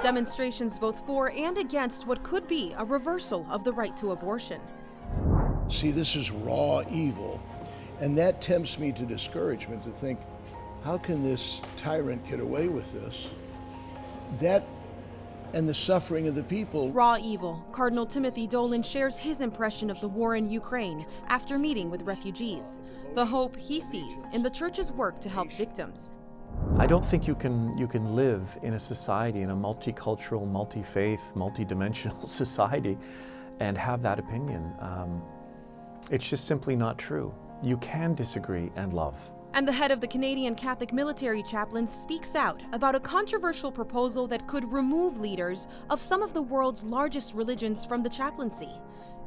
Demonstrations both for and against what could be a reversal of the right to abortion. See, this is raw evil, and that tempts me to discouragement, to think, how can this tyrant get away with this? That and the suffering of the people. Raw evil. Cardinal Timothy Dolan shares his impression of the war in Ukraine after meeting with refugees. The hope he sees in the church's work to help victims. I don't think you can live in a society, in a multicultural, multi-faith, multi-dimensional society and have that opinion. It's just simply not true. You can disagree and love. And the head of the Canadian Catholic Military Chaplains speaks out about a controversial proposal that could remove leaders of some of the world's largest religions from the chaplaincy.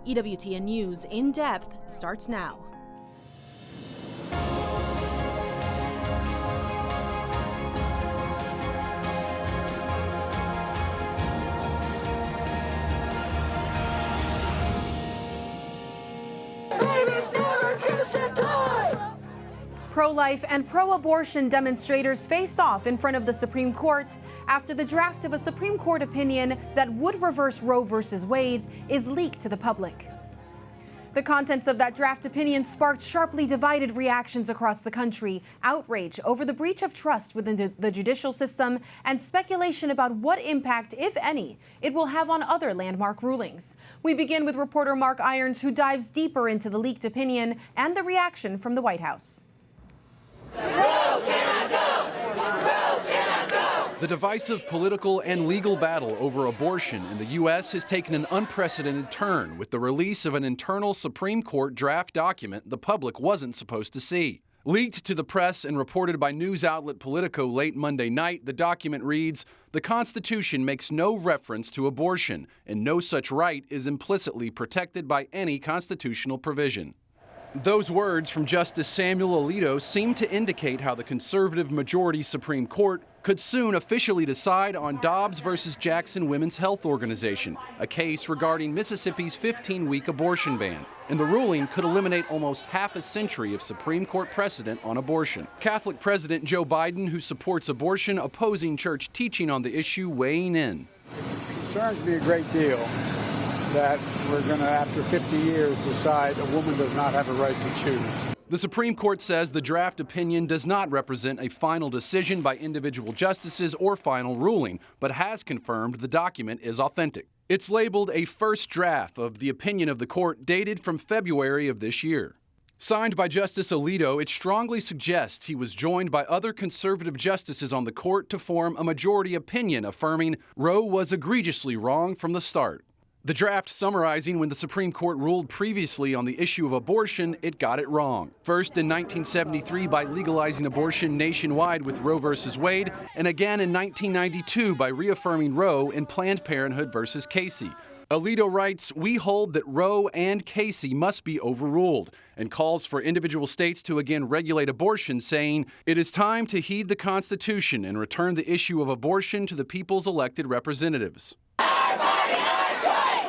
EWTN News In Depth starts now. Pro-life and pro-abortion demonstrators faced off in front of the Supreme Court after the draft of a Supreme Court opinion that would reverse Roe v. Wade is leaked to the public. The contents of that draft opinion sparked sharply divided reactions across the country, outrage over the breach of trust within the judicial system, and speculation about what impact, if any, it will have on other landmark rulings. We begin with reporter Mark Irons, who dives deeper into the leaked opinion and the reaction from the White House. Roe cannot go! Roe cannot go! The divisive political and legal battle over abortion in the U.S. has taken an unprecedented turn with the release of an internal Supreme Court draft document the public wasn't supposed to see. Leaked to the press and reported by news outlet Politico late Monday night, the document reads, "The Constitution makes no reference to abortion, and no such right is implicitly protected by any constitutional provision." Those words from Justice Samuel Alito seem to indicate how the conservative majority Supreme Court could soon officially decide on Dobbs versus Jackson Women's Health Organization, a case regarding Mississippi's 15-week abortion ban. And the ruling could eliminate almost half a century of Supreme Court precedent on abortion. Catholic President Joe Biden, who supports abortion, opposing church teaching on the issue, weighing in. It concerns me a great deal that we're going to, after 50 years, decide a woman does not have a right to choose. The Supreme Court says the draft opinion does not represent a final decision by individual justices or final ruling, but has confirmed the document is authentic. It's labeled a first draft of the opinion of the court dated from February of this year. Signed by Justice Alito, it strongly suggests he was joined by other conservative justices on the court to form a majority opinion affirming Roe was egregiously wrong from the start. The draft summarizing when the Supreme Court ruled previously on the issue of abortion, it got it wrong. First in 1973 by legalizing abortion nationwide with Roe v. Wade, and again in 1992 by reaffirming Roe in Planned Parenthood v. Casey. Alito writes, "We hold that Roe and Casey must be overruled," and calls for individual states to again regulate abortion, saying, "It is time to heed the Constitution and return the issue of abortion to the people's elected representatives."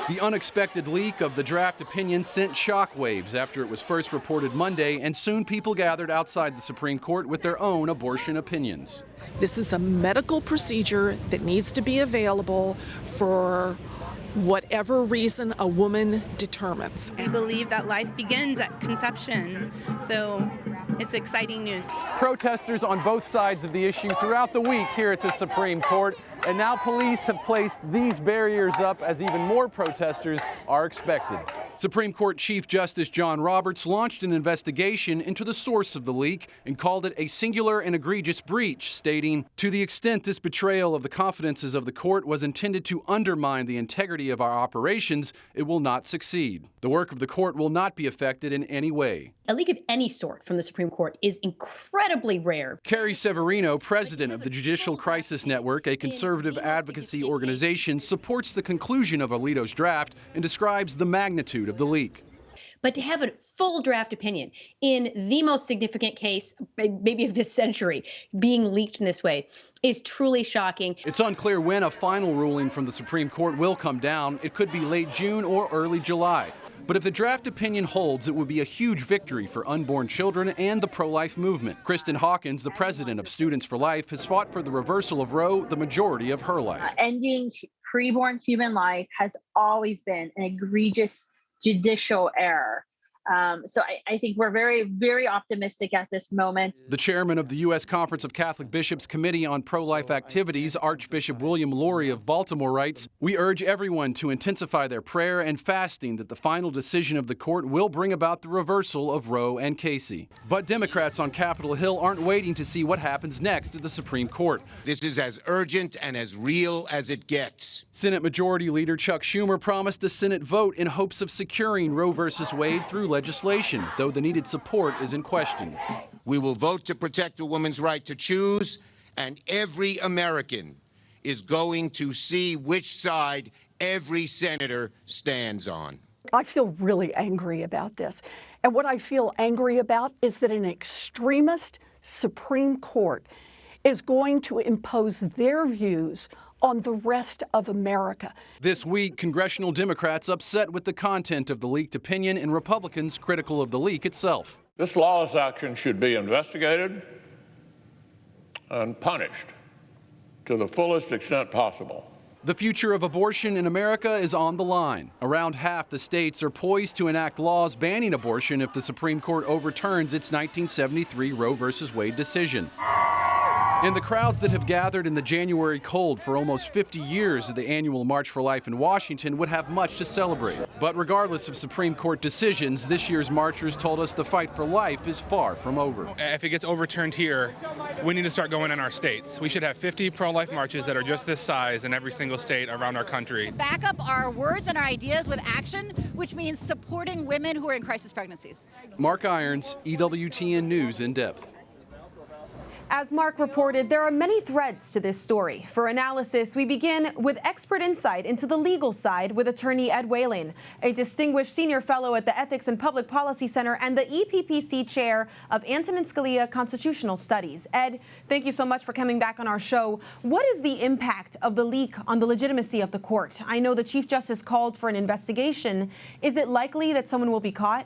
The unexpected leak of the draft opinion sent shockwaves after it was first reported Monday, and soon people gathered outside the Supreme Court with their own abortion opinions. This is a medical procedure that needs to be available for whatever reason a woman determines. We believe that life begins at conception, so it's exciting news. Protesters on both sides of the issue throughout the week here at the Supreme Court, and now police have placed these barriers up as even more protesters are expected. Supreme Court Chief Justice John Roberts launched an investigation into the source of the leak and called it a singular and egregious breach, stating, "To the extent this betrayal of the confidences of the court was intended to undermine the integrity of our operations, it will not succeed. The work of the court will not be affected in any way." A leak of any sort from the Supreme Court is incredibly rare. Carrie Severino, president of the Judicial Crisis Network, a conservative advocacy organization, supports the conclusion of Alito's draft and describes the magnitude of the leak. But to have a full draft opinion in the most significant case, maybe of this century, being leaked in this way is truly shocking. It's unclear when a final ruling from the Supreme Court will come down. It could be late June or early July. But if the draft opinion holds, it would be a huge victory for unborn children and the pro-life movement. Kristen Hawkins, the president of Students for Life, has fought for the reversal of Roe the majority of her life. Ending preborn human life has always been an egregious judicial error. So I think we're very, very optimistic at this moment. The chairman of the U.S. Conference of Catholic Bishops Committee on Pro-Life Activities, Archbishop William Laurie of Baltimore, writes, "We urge everyone to intensify their prayer and fasting that the final decision of the court will bring about the reversal of Roe and Casey." But Democrats on Capitol Hill aren't waiting to see what happens next at the Supreme Court. This is as urgent and as real as it gets. Senate Majority Leader Chuck Schumer promised a Senate vote in hopes of securing Roe v. Wade through legislation, though the needed support is in question. We will vote to protect a woman's right to choose, and every American is going to see which side every senator stands on. I feel really angry about this. And what I feel angry about is that an extremist Supreme Court is going to impose their views on the rest of America. This week, congressional Democrats upset with the content of the leaked opinion and Republicans critical of the leak itself. This lawless action should be investigated and punished to the fullest extent possible. The future of abortion in America is on the line. Around half the states are poised to enact laws banning abortion if the Supreme Court overturns its 1973 Roe v. Wade decision. And the crowds that have gathered in the January cold for almost 50 years at the annual March for Life in Washington would have much to celebrate. But regardless of Supreme Court decisions, this year's marchers told us the fight for life is far from over. If it gets overturned here, we need to start going in our states. We should have 50 pro-life marches that are just this size in every single state around our country. Back up our words and our ideas with action, which means supporting women who are in crisis pregnancies. Mark Irons, EWTN News in Depth. As Mark reported, there are many threads to this story. For analysis, we begin with expert insight into the legal side with attorney Ed Whelan, a distinguished senior fellow at the Ethics and Public Policy Center and the EPPC chair of Antonin Scalia Constitutional Studies. Ed, thank you so much for coming back on our show. What is the impact of the leak on the legitimacy of the court? I know the Chief Justice called for an investigation. Is it likely that someone will be caught?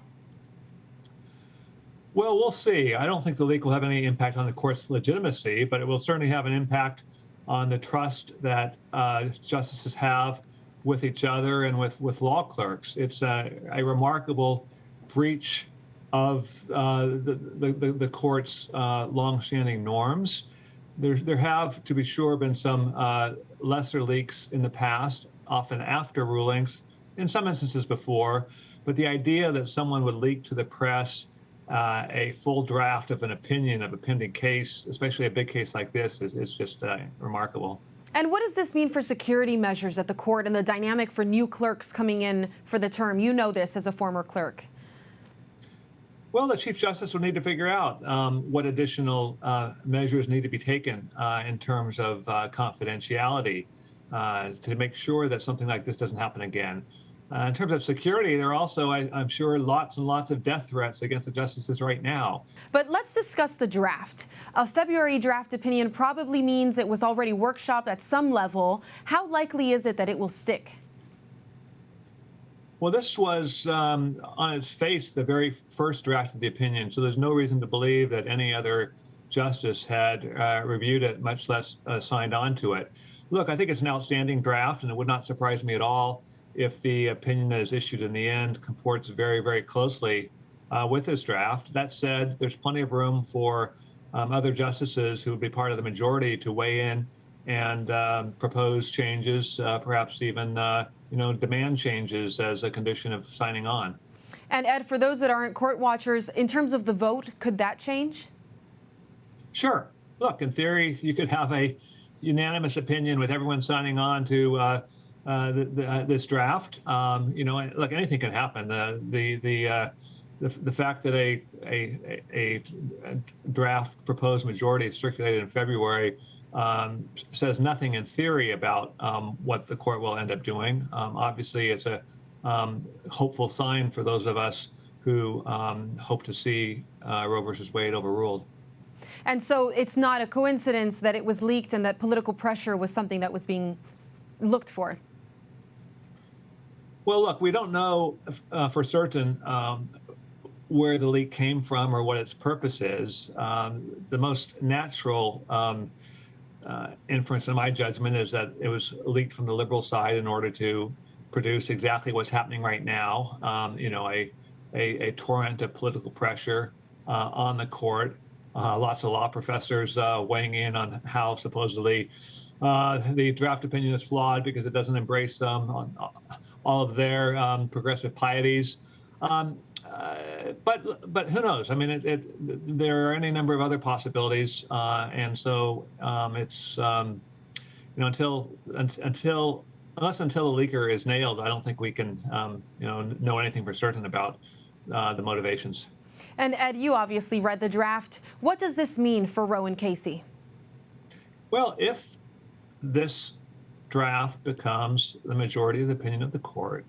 Well, we'll see. I don't think the leak will have any impact on the court's legitimacy, but it will certainly have an impact on the trust that justices have with each other and with law clerks. It's a remarkable breach of the court's longstanding norms. There have, to be sure, been some lesser leaks in the past, often after rulings, in some instances before, but the idea that someone would leak to the press a full draft of an opinion of a pending case, especially a big case like this, is just remarkable. And what does this mean for security measures at the court and the dynamic for new clerks coming in for the term? You know this as a former clerk. Well, the Chief Justice will need to figure out what additional measures need to be taken in terms of confidentiality to make sure that something like this doesn't happen again. In terms of security, there are also, I'm sure, lots and lots of death threats against the justices right now. But let's discuss the draft. A February draft opinion probably means it was already workshopped at some level. How likely is it that it will stick? Well, this was, on its face, the very first draft of the opinion, so there's no reason to believe that any other justice had reviewed it, much less signed on to it. Look, I think it's an outstanding draft, and it would not surprise me at all if the opinion that is issued in the end comports very, very closely with this draft. That said, there's plenty of room for other justices who would be part of the majority to weigh in and propose changes, perhaps even demand changes as a condition of signing on. And Ed, for those that aren't court watchers, in terms of the vote, could that change? Sure. Look, in theory, you could have a unanimous opinion with everyone signing on to this draft. Look, anything can happen. The fact that a draft proposed majority circulated in February says nothing in theory about what the court will end up doing. Obviously, it's a hopeful sign for those of us who hope to see Roe versus Wade overruled. And so it's not a coincidence that it was leaked and that political pressure was something that was being looked for. Well, look, we don't know for certain where the leak came from or what its purpose is. The most natural inference in my judgment is that it was leaked from the liberal side in order to produce exactly what's happening right now, a torrent of political pressure on the court. Lots of law professors weighing in on how supposedly the draft opinion is flawed because it doesn't embrace all of their progressive pieties. But who knows? I mean, there are any number of other possibilities, and so it's until the leaker is nailed, I don't think we can know anything for certain about the motivations. And Ed, you obviously read the draft. What does this mean for Roe and Casey? Well, if this draft becomes the majority of the opinion of the court,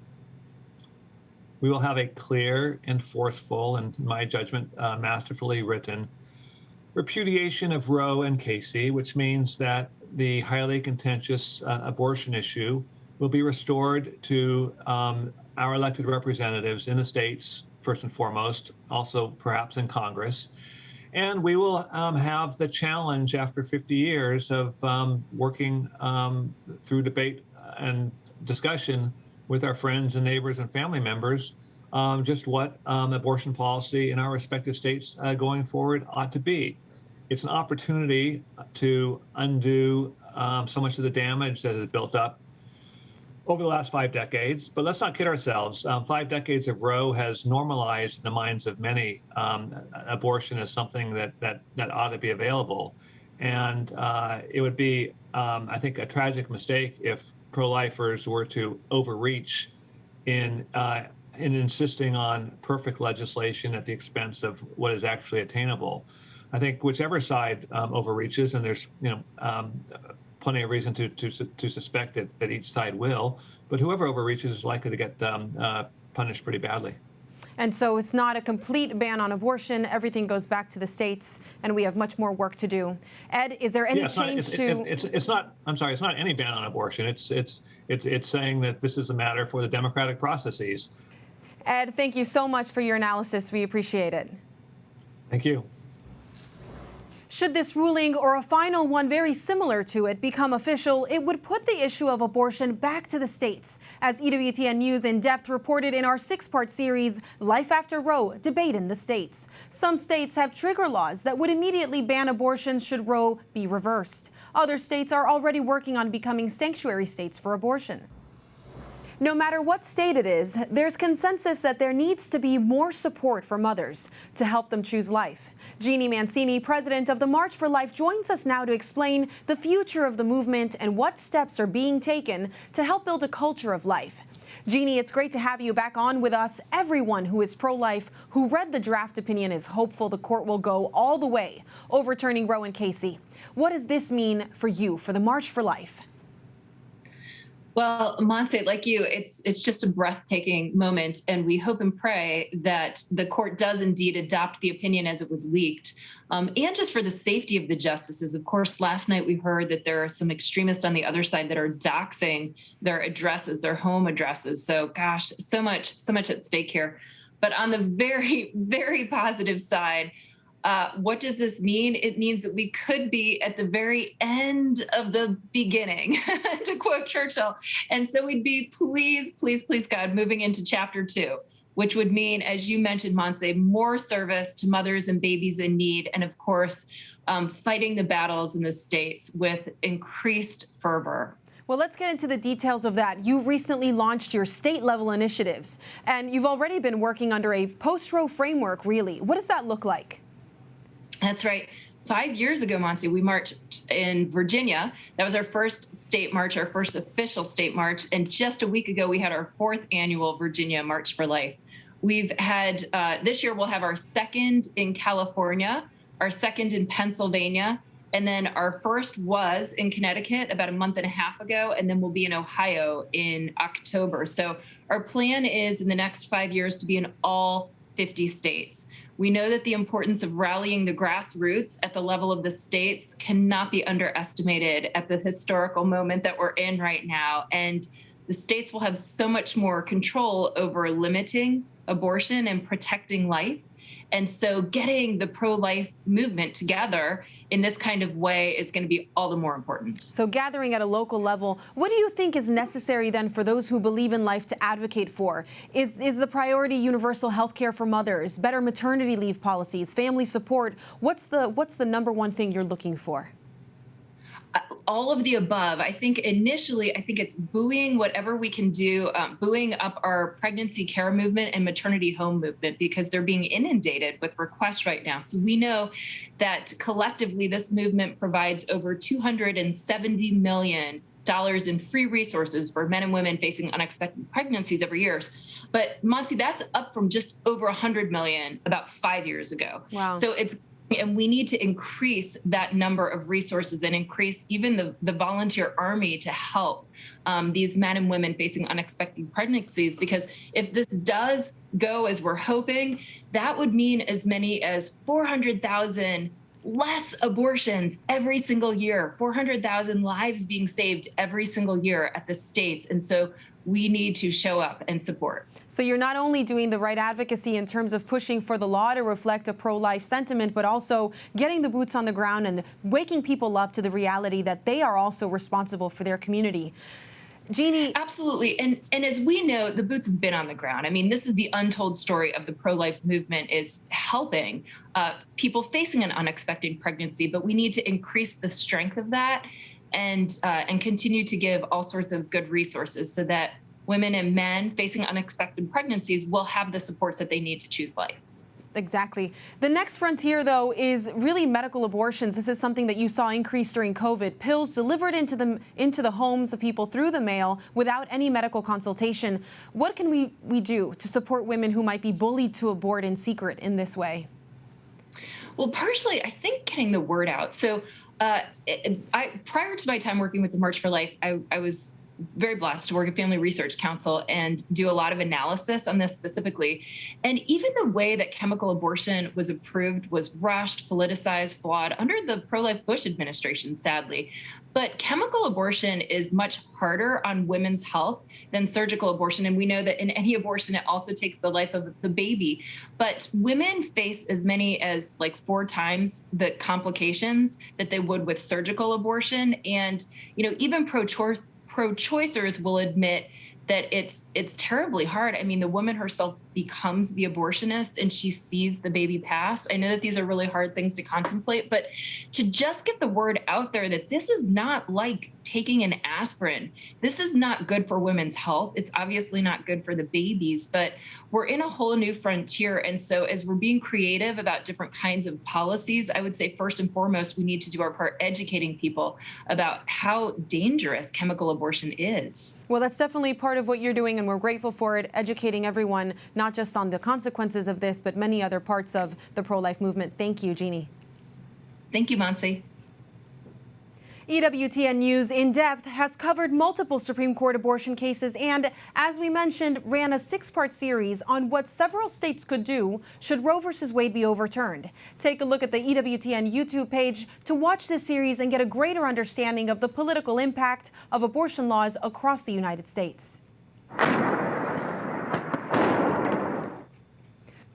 we will have a clear and forceful, and in my judgment, masterfully written repudiation of Roe and Casey, which means that the highly contentious abortion issue will be restored to our elected representatives in the states, first and foremost, also perhaps in Congress. And we will have the challenge after 50 years of working through debate and discussion with our friends and neighbors and family members, just what abortion policy in our respective states going forward ought to be. It's an opportunity to undo so much of the damage that has built up over the last 5 decades. But let's not kid ourselves. 5 decades of Roe has normalized in the minds of many abortion as something that ought to be available. And it would be, I think, a tragic mistake if pro-lifers were to overreach in insisting on perfect legislation at the expense of what is actually attainable. I think whichever side overreaches, and there's plenty of reason to suspect that each side will, but whoever overreaches is likely to get punished pretty badly. And so it's not a complete ban on abortion. Everything goes back to the states, and we have much more work to do. Ed, is there any change to? It's not. I'm sorry. It's not any ban on abortion. It's saying that this is a matter for the democratic processes. Ed, thank you so much for your analysis. We appreciate it. Thank you. Should this ruling or a final one very similar to it become official, it would put the issue of abortion back to the states. As EWTN News In Depth reported in our 6-part series, Life After Roe, Debate in the States. Some states have trigger laws that would immediately ban abortions should Roe be reversed. Other states are already working on becoming sanctuary states for abortion. No matter what state it is, there's consensus that there needs to be more support for mothers to help them choose life. Jeanne Monahan, president of the March for Life, joins us now to explain the future of the movement and what steps are being taken to help build a culture of life. Jeanne, it's great to have you back on with us. Everyone who is pro-life, who read the draft opinion, is hopeful the court will go all the way, overturning Roe and Casey. What does this mean for you, for the March for Life? Well, Montse, like you, it's just a breathtaking moment, and we hope and pray that the court does indeed adopt the opinion as it was leaked, and just for the safety of the justices. Of course, last night we heard that there are some extremists on the other side that are doxing their addresses, their home addresses. So, gosh, so much at stake here. But on the very, very positive side, what does this mean? It means that we could be at the very end of the beginning, to quote Churchill. And so we'd be, please, please, please, God, moving into chapter 2, which would mean, as you mentioned, Montse, more service to mothers and babies in need. And of course, fighting the battles in the states with increased fervor. Well, let's get into the details of that. You recently launched your state-level initiatives, and you've already been working under a post-Roe framework, really. What does that look like? That's right. 5 years ago, Montse, we marched in Virginia. That was our first state march, our first official state march. And just a week ago, we had our 4th annual Virginia March for Life. We've had, this year, we'll have our 2nd in California, our 2nd in Pennsylvania, and then our first was in Connecticut about a month and a half ago, and then we'll be in Ohio in October. So our plan is in the next 5 years to be in all 50 states. We know that the importance of rallying the grassroots at the level of the states cannot be underestimated at the historical moment that we're in right now. And the states will have so much more control over limiting abortion and protecting life. And so getting the pro-life movement together in this kind of way is going to be all the more important. So gathering at a local level, what do you think is necessary then for those who believe in life to advocate for? Is the priority universal health care for mothers, better maternity leave policies, family support? What's the number one thing you're looking for? All of the above. I think initially, I think it's buoying whatever we can do, buoying up our pregnancy care movement and maternity home movement, because they're being inundated with requests right now. So we know that collectively this movement provides over $270 million in free resources for men and women facing unexpected pregnancies every year. But Montse, that's up from just over 100 million about 5 years ago. Wow. So and we need to increase that number of resources and increase even the volunteer army to help these men and women facing unexpected pregnancies. Because if this does go as we're hoping, that would mean as many as 400,000 less abortions every single year, 400,000 lives being saved every single year at the states. And so we need to show up and support. So you're not only doing the right advocacy in terms of pushing for the law to reflect a pro-life sentiment, but also getting the boots on the ground and waking people up to the reality that they are also responsible for their community. Jeanne. Absolutely. And as we know, the boots have been on the ground. I mean, this is the untold story of the pro-life movement, is helping people facing an unexpected pregnancy, but we need to increase the strength of that and continue to give all sorts of good resources so that women and men facing unexpected pregnancies will have the supports that they need to choose life. Exactly. The next frontier, though, is really medical abortions. This is something that you saw increase during COVID. Pills delivered into the homes of people through the mail without any medical consultation. What can we do to support women who might be bullied to abort in secret in this way? Well, partially, I think getting the word out. So prior to my time working with the March for Life, I was very blessed to work at Family Research Council and do a lot of analysis on this specifically. And even the way that chemical abortion was approved was rushed, politicized, flawed under the pro-life Bush administration, sadly. But chemical abortion is much harder on women's health than surgical abortion. And we know that in any abortion, it also takes the life of the baby. But women face as many as like 4 times the complications that they would with surgical abortion. And, you know, even pro-choicers will admit that it's terribly hard. I mean, the woman herself becomes the abortionist and she sees the baby pass. I know that these are really hard things to contemplate, but to just get the word out there that this is not like taking an aspirin. This is not good for women's health. It's obviously not good for the babies, but we're in a whole new frontier. And so as we're being creative about different kinds of policies, I would say first and foremost, we need to do our part educating people about how dangerous chemical abortion is. Well, that's definitely part of what you're doing, and we're grateful for it, educating everyone, not just on the consequences of this, but many other parts of the pro-life movement. Thank you, Jeanne. Thank you, Montse. EWTN News In Depth has covered multiple Supreme Court abortion cases and, as we mentioned, ran a 6-part series on what several states could do should Roe v. Wade be overturned. Take a look at the EWTN YouTube page to watch this series and get a greater understanding of the political impact of abortion laws across the United States.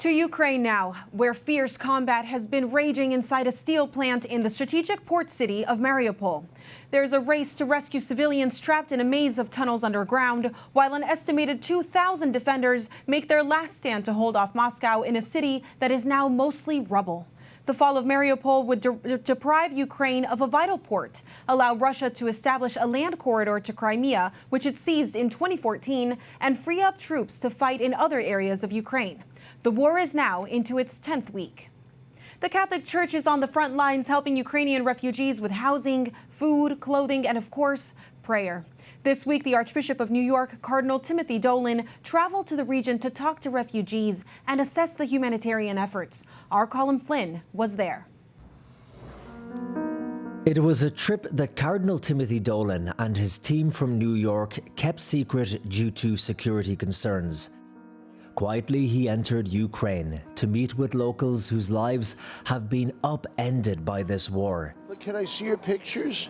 To Ukraine now, where fierce combat has been raging inside a steel plant in the strategic port city of Mariupol. There's a race to rescue civilians trapped in a maze of tunnels underground, while an estimated 2,000 defenders make their last stand to hold off Moscow in a city that is now mostly rubble. The fall of Mariupol would deprive Ukraine of a vital port, allow Russia to establish a land corridor to Crimea, which it seized in 2014, and free up troops to fight in other areas of Ukraine. The war is now into its 10th week. The Catholic Church is on the front lines helping Ukrainian refugees with housing, food, clothing, and of course, prayer. This week, the Archbishop of New York, Cardinal Timothy Dolan, traveled to the region to talk to refugees and assess the humanitarian efforts. Our Colin Flynn was there. It was a trip that Cardinal Timothy Dolan and his team from New York kept secret due to security concerns. Quietly, he entered Ukraine to meet with locals whose lives have been upended by this war. But can I see your pictures?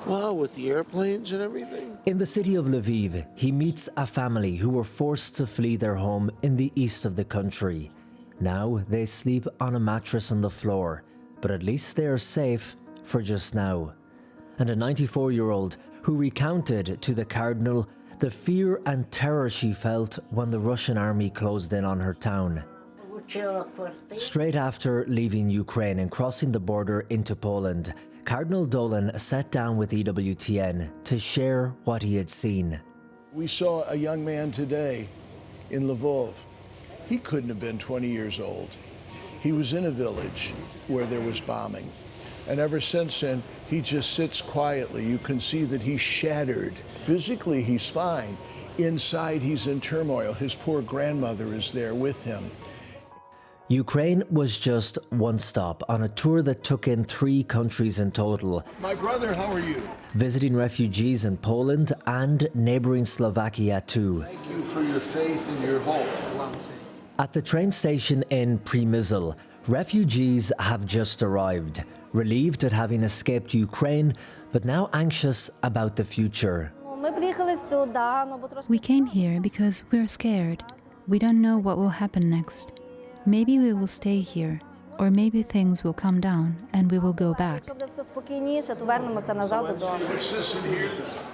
Wow, with the airplanes and everything? In the city of Lviv, he meets a family who were forced to flee their home in the east of the country. Now they sleep on a mattress on the floor, but at least they are safe for just now. And a 94-year-old who recounted to the Cardinal the fear and terror she felt when the Russian army closed in on her town. Straight after leaving Ukraine and crossing the border into Poland, Cardinal Dolan sat down with EWTN to share what he had seen. We saw a young man today in Lvov. He couldn't have been 20 years old. He was in a village where there was bombing. And ever since then, he just sits quietly. You can see that he's shattered. Physically, he's fine. Inside, he's in turmoil. His poor grandmother is there with him. Ukraine was just one stop on a tour that took in 3 countries in total. My brother, how are you? Visiting refugees in Poland and neighboring Slovakia too. Thank you for your faith and your hope. At the train station in Przemysl, refugees have just arrived, relieved at having escaped Ukraine, but now anxious about the future. We came here because we're scared. We don't know what will happen next. Maybe we will stay here, or maybe things will calm down and we will go back.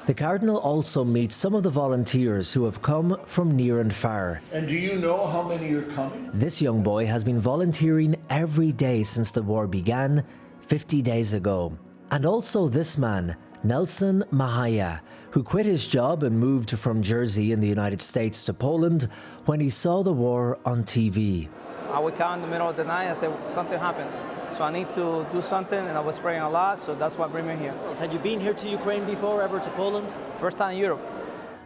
The Cardinal also meets some of the volunteers who have come from near and far. And do you know how many are coming? This young boy has been volunteering every day since the war began 50 days ago. And also this man, Nelson Mahaya, who quit his job and moved from Jersey in the United States to Poland when he saw the war on TV. I would call in the middle of the night and say, something happened. So I need to do something, and I was praying a lot, so that's what brought me here. Had you been here to Ukraine before, ever to Poland? First time in Europe.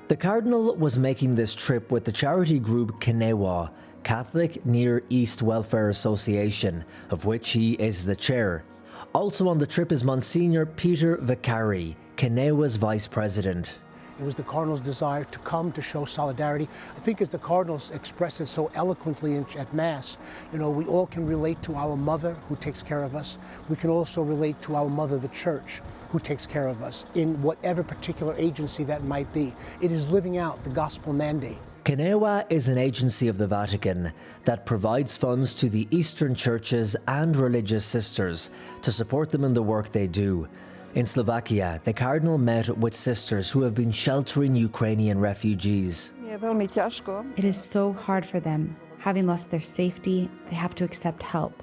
The Cardinal was making this trip with the charity group Kenewa, Catholic Near East Welfare Association, of which he is the chair. Also on the trip is Monsignor Peter Vicari, Kenewa's vice president. It was the Cardinal's desire to come to show solidarity. I think as the Cardinals expressed it so eloquently at Mass, you know, we all can relate to our mother who takes care of us. We can also relate to our mother, the Church, who takes care of us in whatever particular agency that might be. It is living out the gospel mandate. Kenewa is an agency of the Vatican that provides funds to the Eastern churches and religious sisters to support them in the work they do. In Slovakia, the Cardinal met with sisters who have been sheltering Ukrainian refugees. It is so hard for them. Having lost their safety, they have to accept help.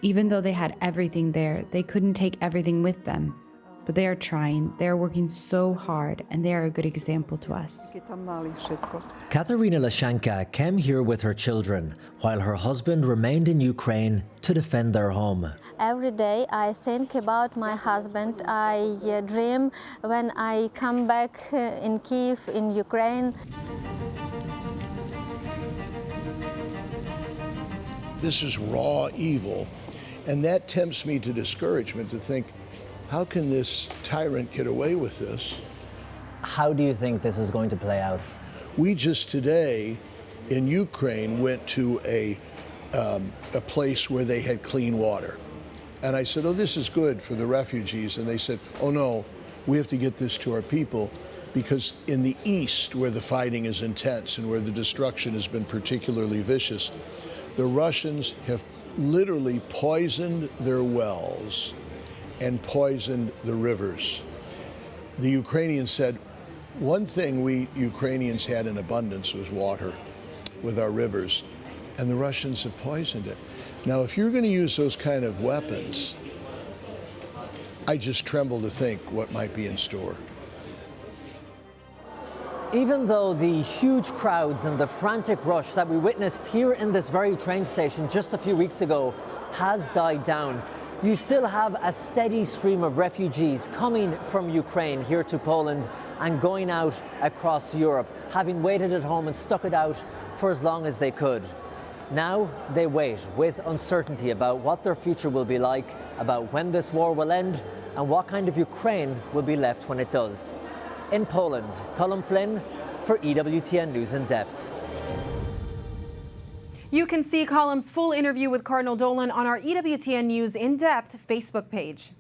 Even though they had everything there, they couldn't take everything with them. But they are trying, they are working so hard, and they are a good example to us. Katerina Lashenka came here with her children, while her husband remained in Ukraine to defend their home. Every day I think about my husband. I dream when I come back in Kiev, in Ukraine. This is raw evil, and that tempts me to discouragement to think, how can this tyrant get away with this? How do you think this is going to play out? We just today in Ukraine went to a place where they had clean water. And I said, oh, this is good for the refugees. And they said, oh no, we have to get this to our people, because in the east, where the fighting is intense and where the destruction has been particularly vicious, the Russians have literally poisoned their wells and poisoned the rivers. The Ukrainians said, one thing we Ukrainians had in abundance was water with our rivers, and the Russians have poisoned it. Now, if you're going to use those kind of weapons, I just tremble to think what might be in store. Even though the huge crowds and the frantic rush that we witnessed here in this very train station just a few weeks ago has died down, you still have a steady stream of refugees coming from Ukraine here to Poland and going out across Europe, having waited at home and stuck it out for as long as they could. Now they wait with uncertainty about what their future will be like, about when this war will end, and what kind of Ukraine will be left when it does. In Poland, Colm Flynn for EWTN News In Depth. You can see Colm's full interview with Cardinal Dolan on our EWTN News In Depth Facebook page.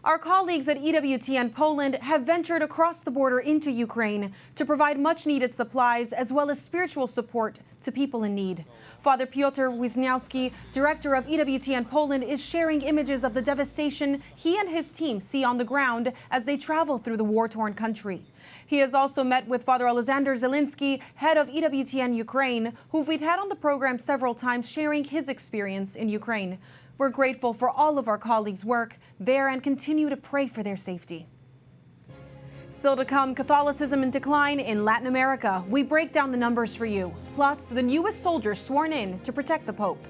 Our colleagues at EWTN Poland have ventured across the border into Ukraine to provide much-needed supplies as well as spiritual support to people in need. Father Piotr Wisniewski, director of EWTN Poland, is sharing images of the devastation he and his team see on the ground as they travel through the war-torn country. He has also met with Father Alexander Zelinsky, head of EWTN Ukraine, who we've had on the program several times, sharing his experience in Ukraine. We're grateful for all of our colleagues' work there and continue to pray for their safety. Still to come, Catholicism in decline in Latin America. We break down the numbers for you. Plus, the newest soldiers sworn in to protect the Pope.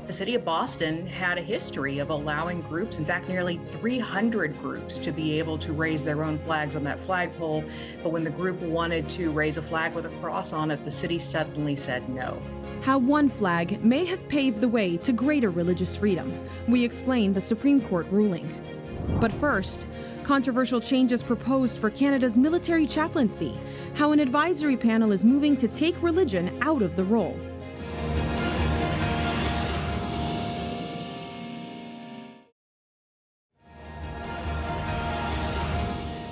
The city of Boston had a history of allowing groups, in fact, nearly 300 groups, to be able to raise their own flags on that flagpole. But when the group wanted to raise a flag with a cross on it, the city suddenly said no. How one flag may have paved the way to greater religious freedom. We explain the Supreme Court ruling. But first, controversial changes proposed for Canada's military chaplaincy. How an advisory panel is moving to take religion out of the role.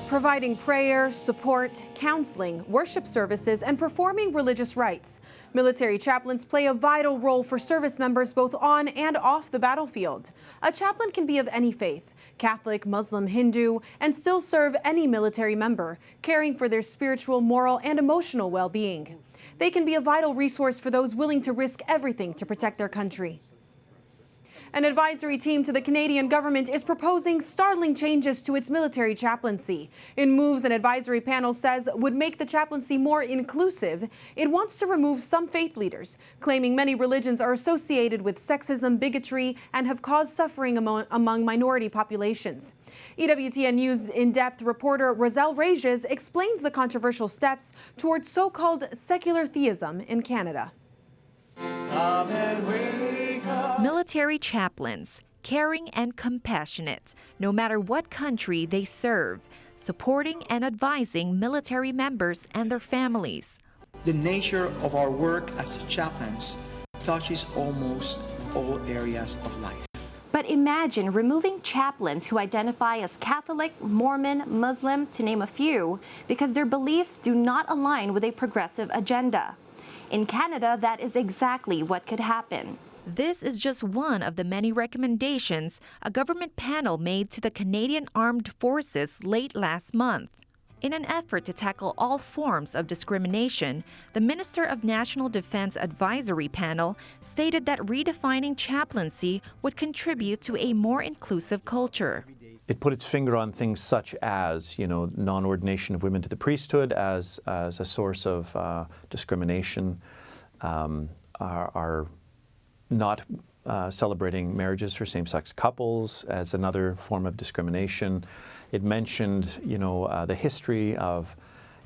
Providing prayer, support, counseling, worship services, and performing religious rites. Military chaplains play a vital role for service members both on and off the battlefield. A chaplain can be of any faith, Catholic, Muslim, Hindu, and still serve any military member, caring for their spiritual, moral, and emotional well-being. They can be a vital resource for those willing to risk everything to protect their country. An advisory team to the Canadian government is proposing startling changes to its military chaplaincy. In moves an advisory panel says would make the chaplaincy more inclusive, it wants to remove some faith leaders, claiming many religions are associated with sexism, bigotry, and have caused suffering among minority populations. EWTN News In Depth reporter Roselle Regis explains the controversial steps towards so-called secular theism in Canada. Military chaplains, caring and compassionate, no matter what country they serve, supporting and advising military members and their families. The nature of our work as chaplains touches almost all areas of life. But imagine removing chaplains who identify as Catholic, Mormon, Muslim, to name a few, because their beliefs do not align with a progressive agenda. In Canada, that is exactly what could happen. This is just one of the many recommendations a government panel made to the Canadian Armed Forces late last month. In an effort to tackle all forms of discrimination, the Minister of National Defense Advisory Panel stated that redefining chaplaincy would contribute to a more inclusive culture. It put its finger on things such as, non-ordination of women to the priesthood as a source of discrimination, are not celebrating marriages for same-sex couples as another form of discrimination. It mentioned, the history of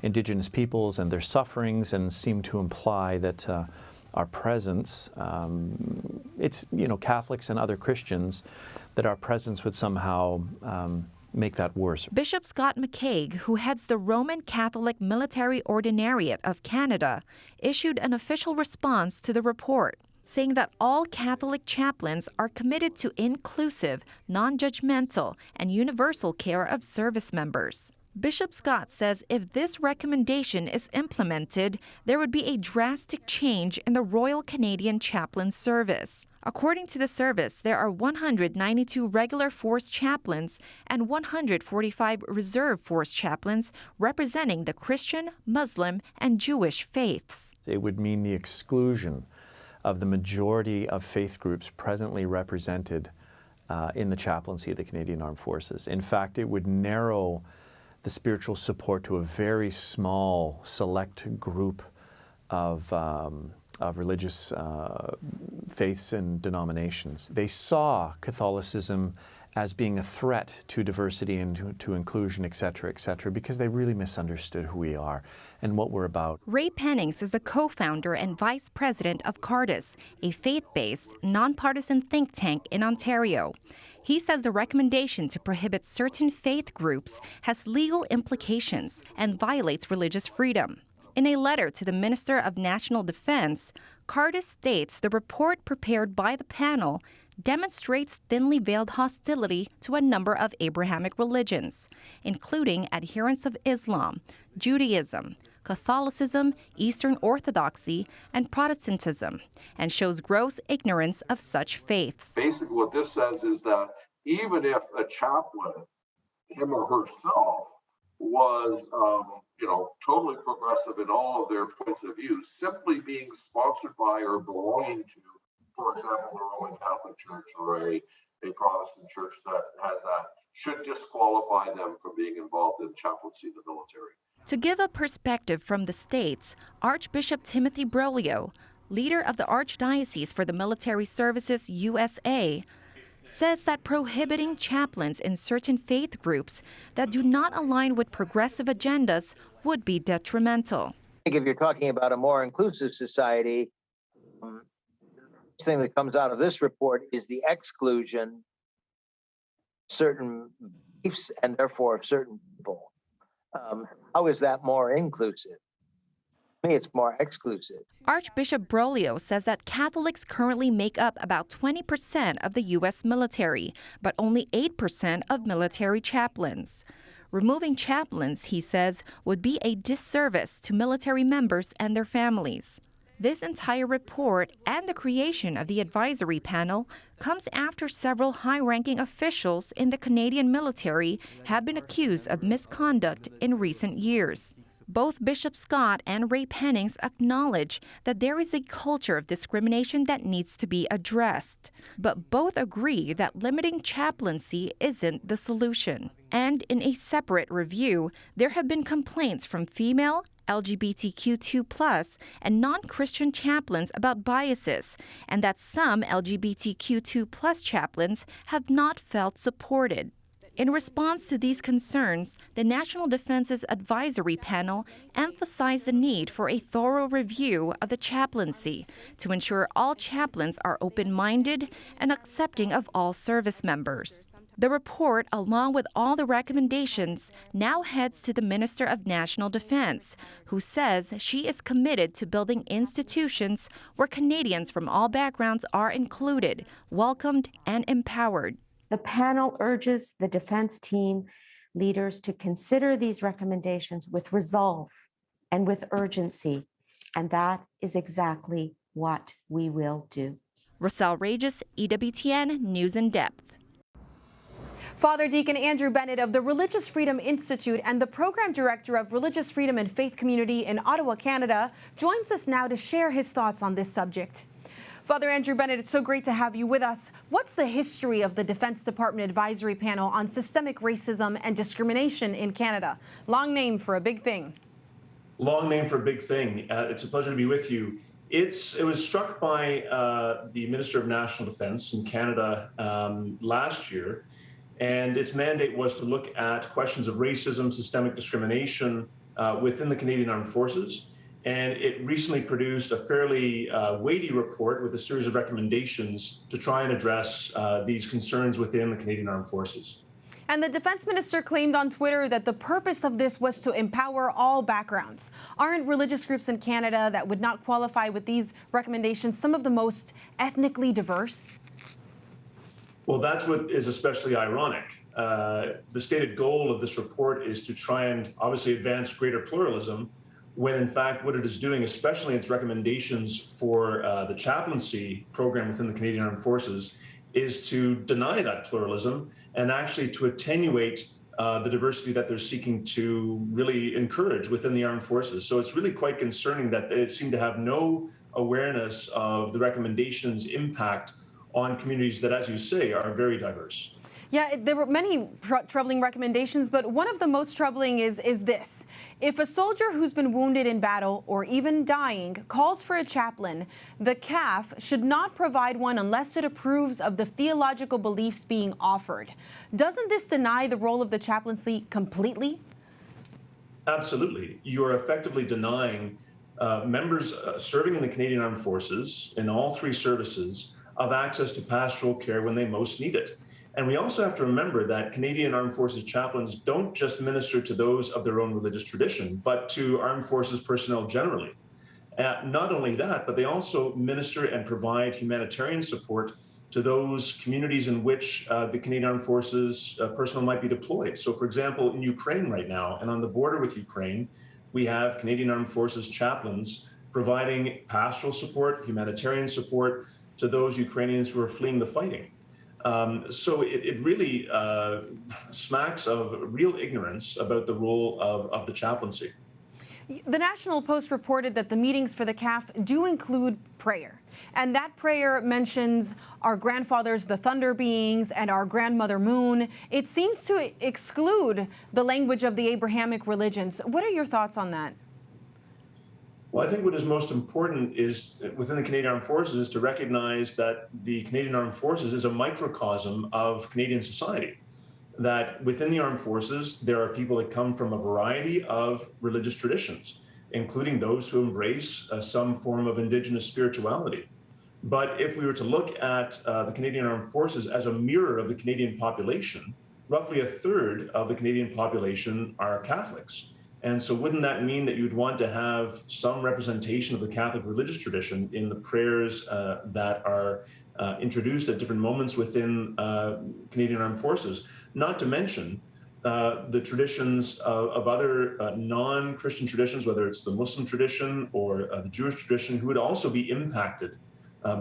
Indigenous peoples and their sufferings, and seemed to imply that our presence, it's, Catholics and other Christians, that our presence would somehow make that worse. Bishop Scott McCaig, who heads the Roman Catholic Military Ordinariate of Canada, issued an official response to the report, saying that all Catholic chaplains are committed to inclusive, non-judgmental, and universal care of service members. Bishop Scott says if this recommendation is implemented, there would be a drastic change in the Royal Canadian Chaplain Service. According to the service, there are 192 regular force chaplains and 145 reserve force chaplains representing the Christian, Muslim, and Jewish faiths. It would mean the exclusion of the majority of faith groups presently represented in the chaplaincy of the Canadian Armed Forces. In fact, it would narrow the spiritual support to a very small, select group of religious faiths and denominations. They saw Catholicism as being a threat to diversity and to inclusion, et cetera, because they really misunderstood who we are and what we're about. Ray Pennings is the co-founder and vice president of Cardis, a faith-based, nonpartisan think tank in Ontario. He says the recommendation to prohibit certain faith groups has legal implications and violates religious freedom. In a letter to the Minister of National Defense, Cardis states the report prepared by the panel demonstrates thinly veiled hostility to a number of Abrahamic religions, including adherents of Islam, Judaism, Catholicism, Eastern Orthodoxy, and Protestantism, and shows gross ignorance of such faiths. Basically, what this says is that even if a chaplain, him or herself, was, totally progressive in all of their points of view, simply being sponsored by or belonging to, for example, the Roman Catholic Church or a Protestant church that has that, should disqualify them from being involved in chaplaincy in the military. To give a perspective from the States, Archbishop Timothy Dolan, leader of the Archdiocese for the Military Services USA, says that prohibiting chaplains in certain faith groups that do not align with progressive agendas would be detrimental. I think if you're talking about a more inclusive society, the thing that comes out of this report is the exclusion of certain beliefs and therefore of certain people. How is that more inclusive? To me, it's more exclusive. Archbishop Dolan says that Catholics currently make up about 20% of the U.S. military, but only 8% of military chaplains. Removing chaplains, he says, would be a disservice to military members and their families. This entire report and the creation of the advisory panel comes after several high-ranking officials in the Canadian military have been accused of misconduct in recent years. Both Bishop Scott and Ray Pennings acknowledge that there is a culture of discrimination that needs to be addressed, but both agree that limiting chaplaincy isn't the solution. And in a separate review, there have been complaints from female, LGBTQ2+, and non-Christian chaplains about biases, and that some LGBTQ2+ chaplains have not felt supported. In response to these concerns, the National Defense's advisory panel emphasized the need for a thorough review of the chaplaincy to ensure all chaplains are open-minded and accepting of all service members. The report, along with all the recommendations, now heads to the Minister of National Defense, who says she is committed to building institutions where Canadians from all backgrounds are included, welcomed, and empowered. The panel urges the defense team leaders to consider these recommendations with resolve and with urgency, and that is exactly what we will do. Roselle Regis, EWTN News in Depth. Father Deacon Andrew Bennett of the Religious Freedom Institute and the Program Director of Religious Freedom and Faith Community in Ottawa, Canada, joins us now to share his thoughts on this subject. Father Andrew Bennett, it's so great to have you with us. What's the history of the Defense Department Advisory Panel on Systemic Racism and Discrimination in Canada? Long name for a big thing. Long name for a big thing. It's a pleasure to be with you. It was struck by the Minister of National Defense in Canada last year, and its mandate was to look at questions of racism, systemic discrimination within the Canadian Armed Forces. And it recently produced a fairly weighty report with a series of recommendations to try and address these concerns within the Canadian Armed Forces. And the defense minister claimed on Twitter that the purpose of this was to empower all backgrounds. Aren't religious groups in Canada that would not qualify with these recommendations some of the most ethnically diverse? Well, that's what is especially ironic. The stated goal of this report is to try and obviously advance greater pluralism, when in fact what it is doing, especially its recommendations for the chaplaincy program within the Canadian Armed Forces, is to deny that pluralism and actually to attenuate the diversity that they're seeking to really encourage within the armed forces. So it's really quite concerning that they seem to have no awareness of the recommendations' impact on communities that, as you say, are very diverse. Yeah, there were many troubling recommendations, but one of the most troubling is this. If a soldier who's been wounded in battle or even dying calls for a chaplain, the CAF should not provide one unless it approves of the theological beliefs being offered. Doesn't this deny the role of the chaplaincy completely? Absolutely. You are effectively denying members serving in the Canadian Armed Forces in all three services of access to pastoral care when they most need it. And we also have to remember that Canadian Armed Forces chaplains don't just minister to those of their own religious tradition, but to armed forces personnel generally. Not only that, but they also minister and provide humanitarian support to those communities in which the Canadian Armed Forces personnel might be deployed. So for example, in Ukraine right now, and on the border with Ukraine, we have Canadian Armed Forces chaplains providing pastoral support, humanitarian support to those Ukrainians who are fleeing the fighting. So it really smacks of real ignorance about the role of the chaplaincy. The National Post reported that the meetings for the CAF do include prayer. And that prayer mentions our grandfathers, the thunder beings, and our grandmother moon. It seems to exclude the language of the Abrahamic religions. What are your thoughts on that? Well, I think what is most important is within the Canadian Armed Forces is to recognize that the Canadian Armed Forces is a microcosm of Canadian society. That within the armed forces, there are people that come from a variety of religious traditions, including those who embrace some form of Indigenous spirituality. But if we were to look at the Canadian Armed Forces as a mirror of the Canadian population, roughly a third of the Canadian population are Catholics. And so wouldn't that mean that you'd want to have some representation of the Catholic religious tradition in the prayers that are introduced at different moments within Canadian Armed Forces? Not to mention the traditions of other non-Christian traditions, whether it's the Muslim tradition or the Jewish tradition, who would also be impacted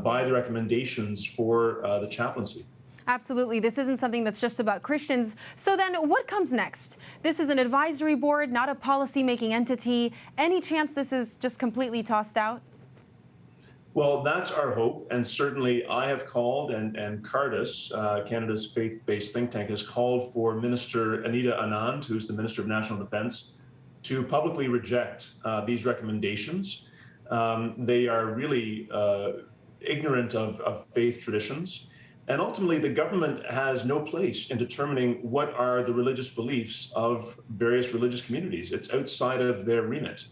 by the recommendations for the chaplaincy. Absolutely. This isn't something that's just about Christians. So then what comes next? This is an advisory board, not a policy-making entity. Any chance this is just completely tossed out? Well, that's our hope. And certainly I have called, and Cardis, Canada's faith-based think tank, has called for Minister Anita Anand, who's the Minister of National Defence, to publicly reject these recommendations. They are really ignorant of faith traditions. And ultimately, the government has no place in determining what are the religious beliefs of various religious communities. It's outside of their remit.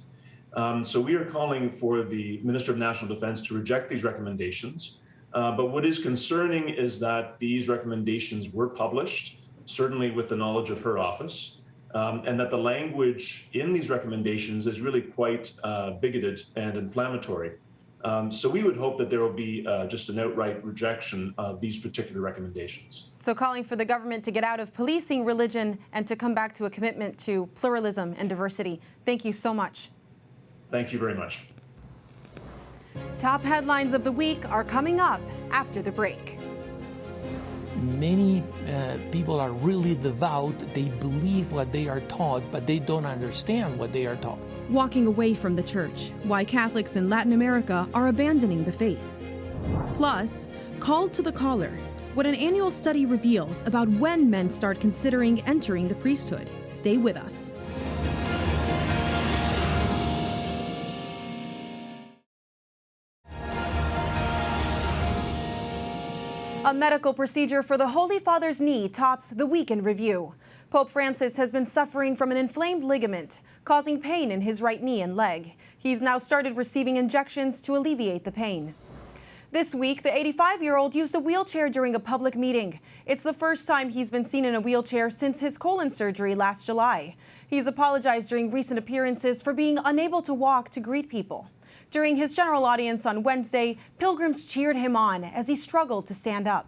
So we are calling for the Minister of National Defence to reject these recommendations. But what is concerning is that these recommendations were published, certainly with the knowledge of her office, and that the language in these recommendations is really quite bigoted and inflammatory. So we would hope that there will be just an outright rejection of these particular recommendations. So calling for the government to get out of policing religion and to come back to a commitment to pluralism and diversity. Thank you so much. Thank you very much. Top headlines of the week are coming up after the break. Many people are really devout. They believe what they are taught, but they don't understand what they are taught. Walking away from the church, why Catholics in Latin America are abandoning the faith. Plus, called to the caller, what an annual study reveals about when men start considering entering the priesthood. Stay with us. A medical procedure for the Holy Father's knee tops the week in review. Pope Francis has been suffering from an inflamed ligament, causing pain in his right knee and leg. He's now started receiving injections to alleviate the pain. This week, the 85-year-old used a wheelchair during a public meeting. It's the first time he's been seen in a wheelchair since his colon surgery last July. He's apologized during recent appearances for being unable to walk to greet people. During his general audience on Wednesday, pilgrims cheered him on as he struggled to stand up.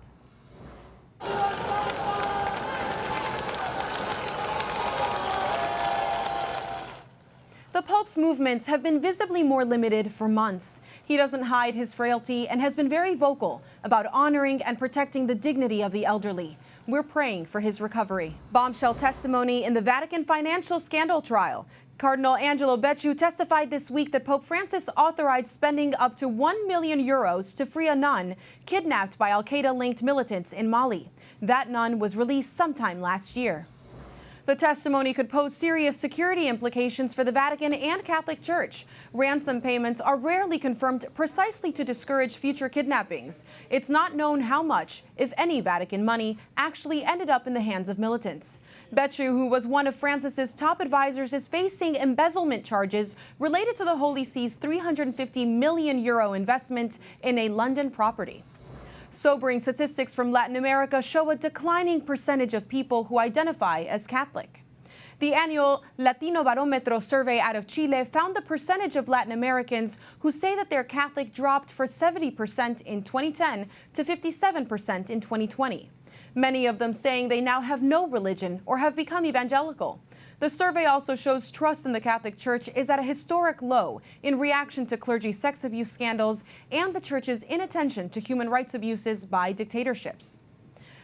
The Pope's movements have been visibly more limited for months. He doesn't hide his frailty and has been very vocal about honoring and protecting the dignity of the elderly. We're praying for his recovery. Bombshell testimony in the Vatican financial scandal trial. Cardinal Angelo Becciu testified this week that Pope Francis authorized spending up to €1 million to free a nun kidnapped by al-Qaeda-linked militants in Mali. That nun was released sometime last year. The testimony could pose serious security implications for the Vatican and Catholic Church. Ransom payments are rarely confirmed precisely to discourage future kidnappings. It's not known how much, if any, Vatican money actually ended up in the hands of militants. Becciu, who was one of Francis's top advisors, is facing embezzlement charges related to the Holy See's €350 million investment in a London property. Sobering statistics from Latin America show a declining percentage of people who identify as Catholic. The annual Latino Barometro survey out of Chile found the percentage of Latin Americans who say that they're Catholic dropped from 70% in 2010 to 57% in 2020. Many of them saying they now have no religion or have become evangelical. The survey also shows trust in the Catholic Church is at a historic low in reaction to clergy sex abuse scandals and the Church's inattention to human rights abuses by dictatorships.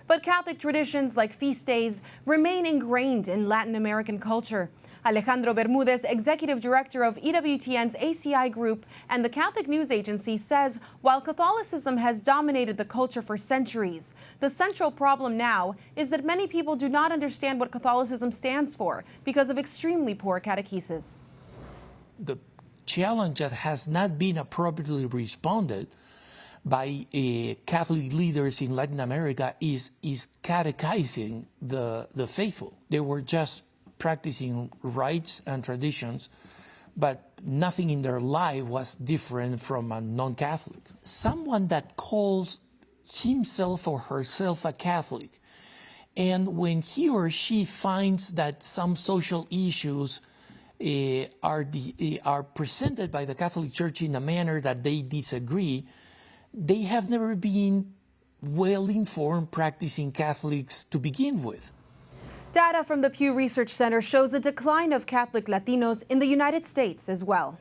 But Catholic traditions like feast days remain ingrained in Latin American culture. Alejandro Bermudez, executive director of EWTN's ACI group and the Catholic News Agency, says while Catholicism has dominated the culture for centuries, the central problem now is that many people do not understand what Catholicism stands for because of extremely poor catechesis. The challenge that has not been appropriately responded by Catholic leaders in Latin America is catechizing the faithful. They were just practicing rites and traditions, but nothing in their life was different from a non-Catholic. Someone that calls himself or herself a Catholic, and when he or she finds that some social issues are presented by the Catholic Church in a manner that they disagree, they have never been well-informed practicing Catholics to begin with. Data from the Pew Research Center shows a decline of Catholic Latinos in the United States as well.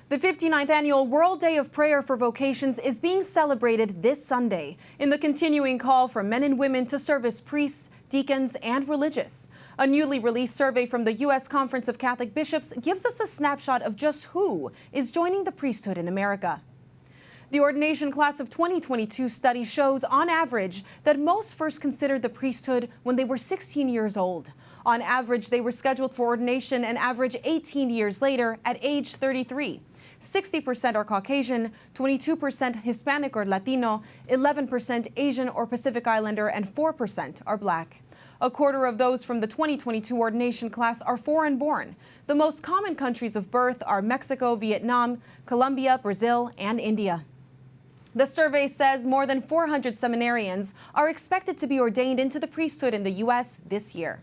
The 59th annual World Day of Prayer for Vocations is being celebrated this Sunday in the continuing call for men and women to serve as priests, deacons, and religious. A newly released survey from the U.S. Conference of Catholic Bishops gives us a snapshot of just who is joining the priesthood in America. The ordination class of 2022 study shows, on average, that most first considered the priesthood when they were 16 years old. On average, they were scheduled for ordination an average 18 years later at age 33. 60% are Caucasian, 22% Hispanic or Latino, 11% Asian or Pacific Islander, and 4% are Black. A quarter of those from the 2022 ordination class are foreign-born. The most common countries of birth are Mexico, Vietnam, Colombia, Brazil, and India. The survey says more than 400 seminarians are expected to be ordained into the priesthood in the U.S. this year.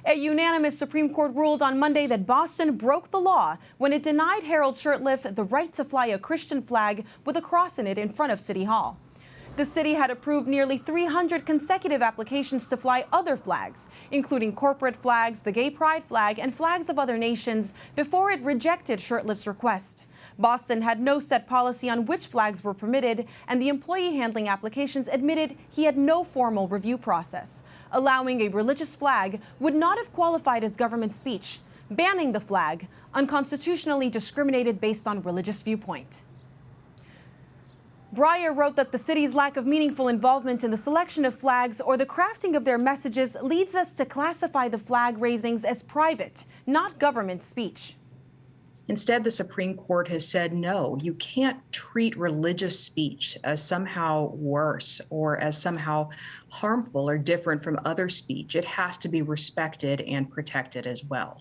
A unanimous Supreme Court ruled on Monday that Boston broke the law when it denied Harold Shurtleff the right to fly a Christian flag with a cross in it in front of City Hall. The city had approved nearly 300 consecutive applications to fly other flags, including corporate flags, the gay pride flag, and flags of other nations, before it rejected Shurtleff's request. Boston had no set policy on which flags were permitted, and the employee handling applications admitted he had no formal review process. Allowing a religious flag would not have qualified as government speech. Banning the flag, unconstitutionally discriminated based on religious viewpoint. Breyer wrote that the city's lack of meaningful involvement in the selection of flags or the crafting of their messages leads us to classify the flag raisings as private, not government speech. Instead, the Supreme Court has said, no, you can't treat religious speech as somehow worse or as somehow harmful or different from other speech. It has to be respected and protected as well.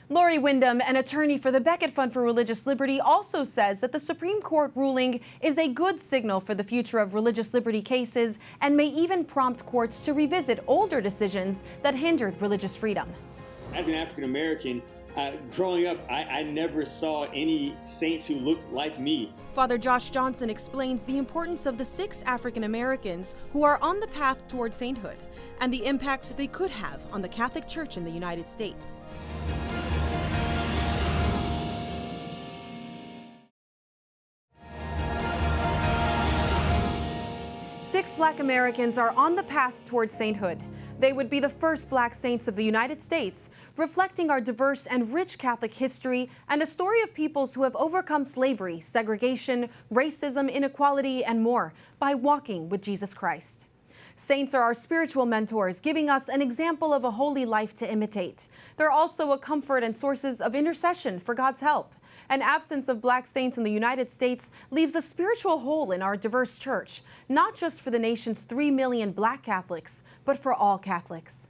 Lori Wyndham, an attorney for the Becket Fund for Religious Liberty, also says that the Supreme Court ruling is a good signal for the future of religious liberty cases and may even prompt courts to revisit older decisions that hindered religious freedom. As an African American, growing up, I never saw any saints who looked like me. Father Josh Johnson explains the importance of the 6 African Americans who are on the path toward sainthood and the impact they could have on the Catholic Church in the United States. Six Black Americans are on the path toward sainthood. They would be the first Black saints of the United States, reflecting our diverse and rich Catholic history and a story of peoples who have overcome slavery, segregation, racism, inequality, and more by walking with Jesus Christ. Saints are our spiritual mentors, giving us an example of a holy life to imitate. They're also a comfort and sources of intercession for God's help. An absence of Black saints in the United States leaves a spiritual hole in our diverse church, not just for the nation's 3 million Black Catholics, but for all Catholics.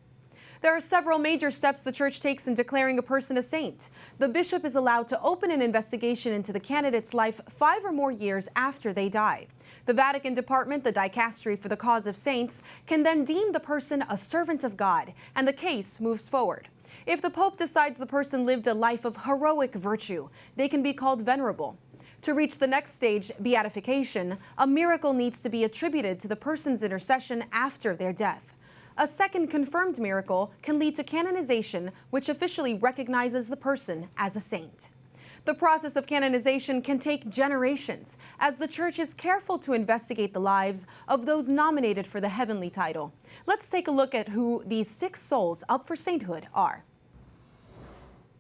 There are several major steps the church takes in declaring a person a saint. The bishop is allowed to open an investigation into the candidate's life 5 or more years after they die. The Vatican Department, the Dicastery for the Cause of Saints, can then deem the person a servant of God, and the case moves forward. If the Pope decides the person lived a life of heroic virtue, they can be called venerable. To reach the next stage, beatification, a miracle needs to be attributed to the person's intercession after their death. A second confirmed miracle can lead to canonization, which officially recognizes the person as a saint. The process of canonization can take generations, as the Church is careful to investigate the lives of those nominated for the heavenly title. Let's take a look at who these 6 souls up for sainthood are.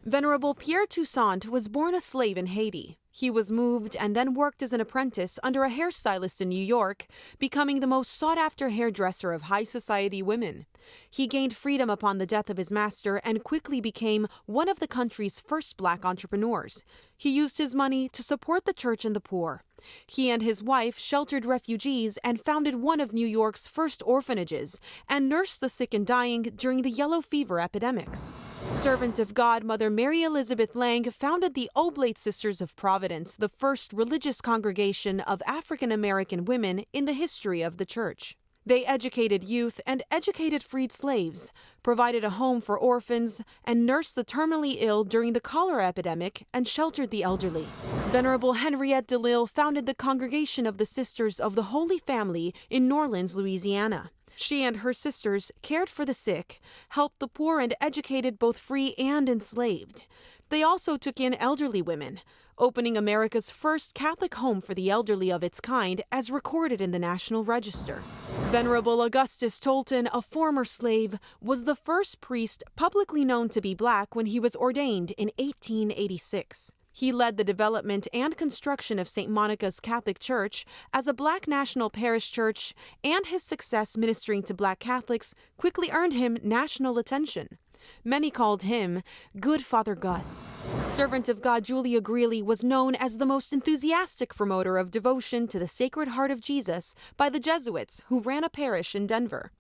Venerable Pierre Toussaint was born a slave in Haiti. He was moved and then worked as an apprentice under a hairstylist in New York, becoming the most sought-after hairdresser of high society women. He gained freedom upon the death of his master and quickly became one of the country's first Black entrepreneurs. He used his money to support the church and the poor. He and his wife sheltered refugees and founded one of New York's first orphanages and nursed the sick and dying during the yellow fever epidemics. Servant of God, Mother Mary Elizabeth Lang founded the Oblate Sisters of Providence, the first religious congregation of African American women in the history of the church. They educated youth and educated freed slaves, provided a home for orphans, and nursed the terminally ill during the cholera epidemic and sheltered the elderly. Venerable Henriette DeLille founded the Congregation of the Sisters of the Holy Family in New Orleans, Louisiana. She and her sisters cared for the sick, helped the poor, and educated both free and enslaved. They also took in elderly women, opening America's first Catholic home for the elderly of its kind, as recorded in the National Register. Venerable Augustus Tolton, a former slave, was the first priest publicly known to be Black when he was ordained in 1886. He led the development and construction of St. Monica's Catholic Church as a Black national parish church, and his success ministering to Black Catholics quickly earned him national attention. Many called him Good Father Gus. Servant of God Julia Greeley was known as the most enthusiastic promoter of devotion to the Sacred Heart of Jesus by the Jesuits who ran a parish in Denver.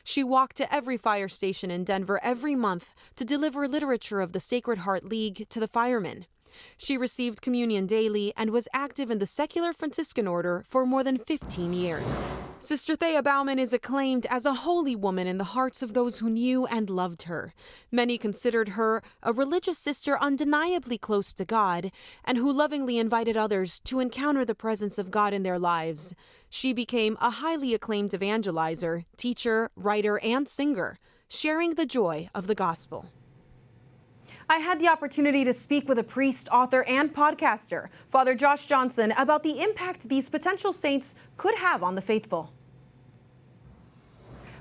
She walked to every fire station in Denver every month to deliver literature of the Sacred Heart League to the firemen. She received communion daily and was active in the secular Franciscan order for more than 15 years. Sister Thea Bauman is acclaimed as a holy woman in the hearts of those who knew and loved her. Many considered her a religious sister undeniably close to God, and who lovingly invited others to encounter the presence of God in their lives. She became a highly acclaimed evangelizer, teacher, writer, and singer, sharing the joy of the gospel. I had the opportunity to speak with a priest, author, and podcaster, Father Josh Johnson, about the impact these potential saints could have on the faithful.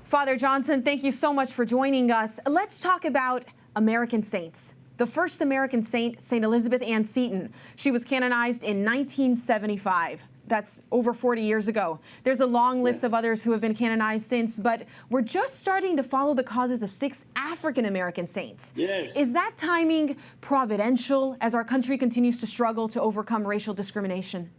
Father Johnson, thank you so much for joining us. Let's talk about American saints. The first American saint, St. Elizabeth Ann Seton. She was canonized in 1975. That's over 40 years ago. There's a long list of others who have been canonized since, but we're just starting to follow the causes of 6 African-American saints. Yes. Is that timing providential as our country continues to struggle to overcome racial discrimination?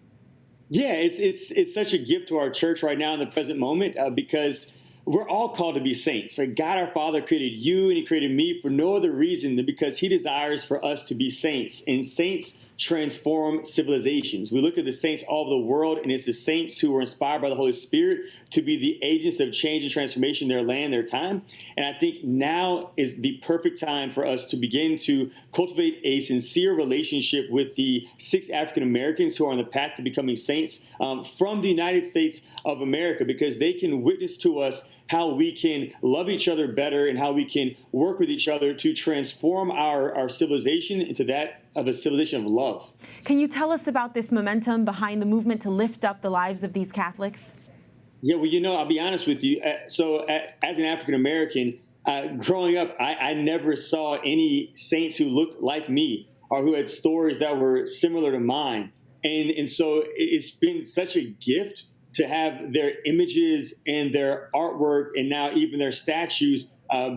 Yeah, it's such a gift to our church right now in the present moment because we're all called to be saints. So God our Father created you and he created me for no other reason than because he desires for us to be saints. And saints transform civilizations. We look at the saints all over the world, and it's the saints who were inspired by the Holy Spirit to be the agents of change and transformation in their land, their time. And I think now is the perfect time for us to begin to cultivate a sincere relationship with the 6 African Americans who are on the path to becoming saints from the United States of America, because they can witness to us how we can love each other better and how we can work with each other to transform our civilization into that of a civilization of love. Can you tell us about this momentum behind the movement to lift up the lives of these Catholics? Yeah, well, I'll be honest with you. As an African American, growing up, I never saw any saints who looked like me or who had stories that were similar to mine. And so it's been such a gift to have their images and their artwork and now even their statues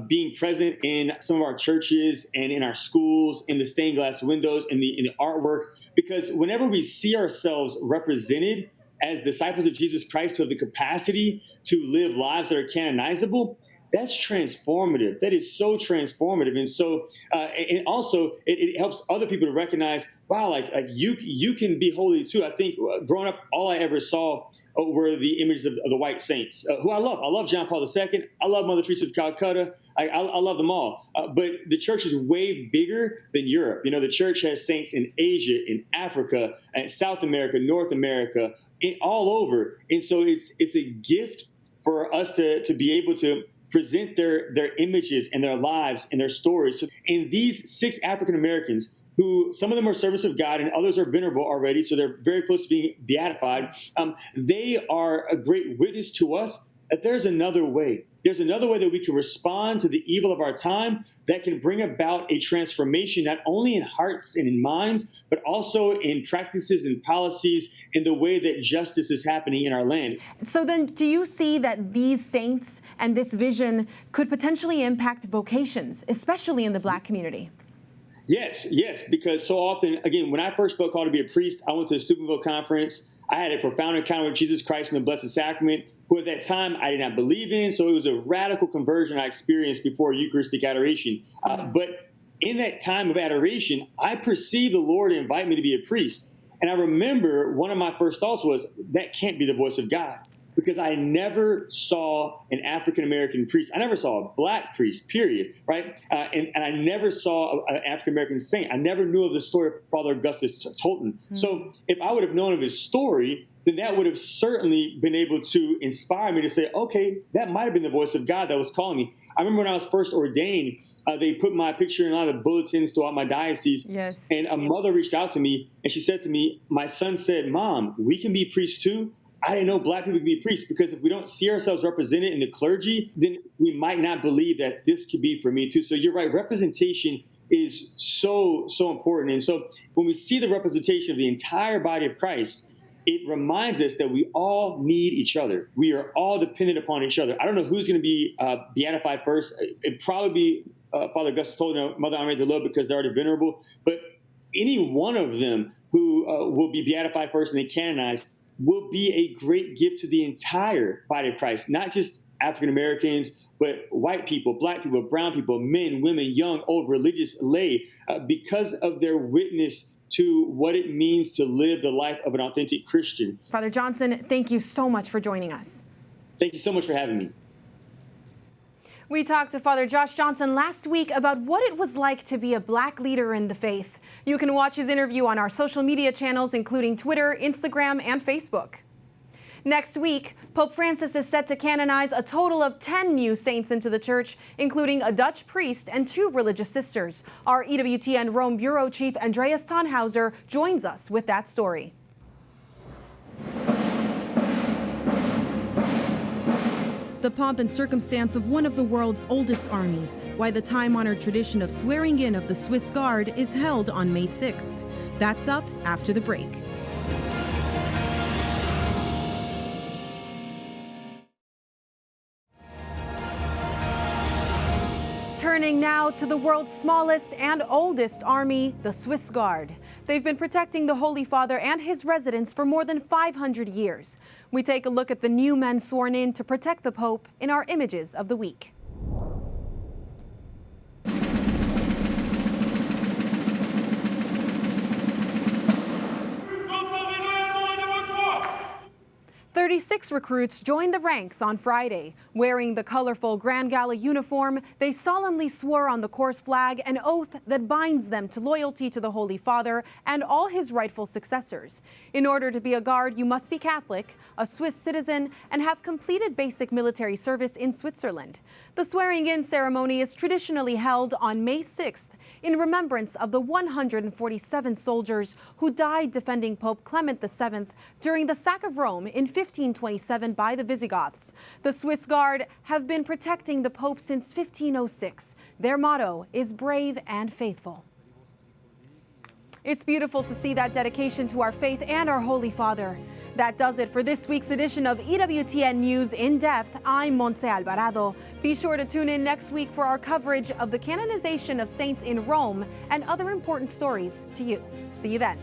being present in some of our churches and in our schools, in the stained glass windows, in the artwork. Because whenever we see ourselves represented as disciples of Jesus Christ who have the capacity to live lives that are canonizable, that's transformative. That is so transformative. And so, and also it helps other people to recognize, wow, like you can be holy too. I think growing up, all I ever saw were the images of the white saints, who I love. I love John Paul II. I love Mother Teresa of Calcutta. I love them all. But the church is way bigger than Europe. You know, the church has saints in Asia, in Africa, and South America, North America, all over. And so it's a gift for us to be able to present their images and their lives and their stories. And these 6 African Americans, who some of them are servants of God and others are venerable already, so they're very close to being beatified, they are a great witness to us that there's another way. There's another way that we can respond to the evil of our time that can bring about a transformation, not only in hearts and in minds, but also in practices and policies in the way that justice is happening in our land. So then, do you see that these saints and this vision could potentially impact vocations, especially in the Black community? Yes, because so often, again, when I first felt called to be a priest, I went to a Steubenville conference. I had a profound encounter with Jesus Christ in the Blessed Sacrament, who at that time I did not believe in. So it was a radical conversion I experienced before Eucharistic adoration. But in that time of adoration, I perceived the Lord invite me to be a priest. And I remember one of my first thoughts was, that can't be the voice of God. Because I never saw an African-American priest. I never saw a Black priest, period, right? And I never saw an African-American saint. I never knew of the story of Father Augustus Tolton. So if I would have known of his story, then that would have certainly been able to inspire me to say, okay, that might have been the voice of God that was calling me. I remember when I was first ordained, they put my picture in a lot of bulletins throughout my diocese. Yes. And a mother reached out to me and she said to me, my son said, Mom, we can be priests too. I didn't know Black people could be priests, because if we don't see ourselves represented in the clergy, then we might not believe that this could be for me too. So you're right, representation is so important. And so when we see the representation of the entire body of Christ, it reminds us that we all need each other. We are all dependent upon each other. I don't know who's going to be beatified first. It'd probably be Father Augustus Tolton, Mother Henriette de Lode, because they're already venerable. But any one of them who will be beatified first and then canonized will be a great gift to the entire body of Christ, not just African Americans, but white people, Black people, brown people, men, women, young, old, religious, lay, because of their witness to what it means to live the life of an authentic Christian. Father Johnson, thank you so much for joining us. Thank you so much for having me. We talked to Father Josh Johnson last week about what it was like to be a Black leader in the faith. You can watch his interview on our social media channels, including Twitter, Instagram, and Facebook. Next week, Pope Francis is set to canonize a total of 10 new saints into the church, including a Dutch priest and 2 religious sisters. Our EWTN Rome Bureau Chief Andreas Tannhauser joins us with that story. The pomp and circumstance of one of the world's oldest armies, why the time-honored tradition of swearing in of the Swiss Guard is held on May 6th. That's up after the break. Turning now to the world's smallest and oldest army, the Swiss Guard. They've been protecting the Holy Father and his residence for more than 500 years. We take a look at the new men sworn in to protect the Pope in our Images of the Week. "36 recruits joined the ranks on Friday. Wearing the colorful Grand Gala uniform, they solemnly swore on the corps flag an oath that binds them to loyalty to the Holy Father and all his rightful successors. In order to be a guard, you must be Catholic, a Swiss citizen, and have completed basic military service in Switzerland. The swearing-in ceremony is traditionally held on May 6th in remembrance of the 147 soldiers who died defending Pope Clement VII during the sack of Rome in 1527 by the Visigoths. The Swiss Guard have been protecting the Pope since 1506. Their motto is brave and faithful. It's beautiful to see that dedication to our faith and our Holy Father. That does it for this week's edition of EWTN News In Depth. I'm Montse Alvarado. Be sure to tune in next week for our coverage of the canonization of saints in Rome and other important stories to you. See you then.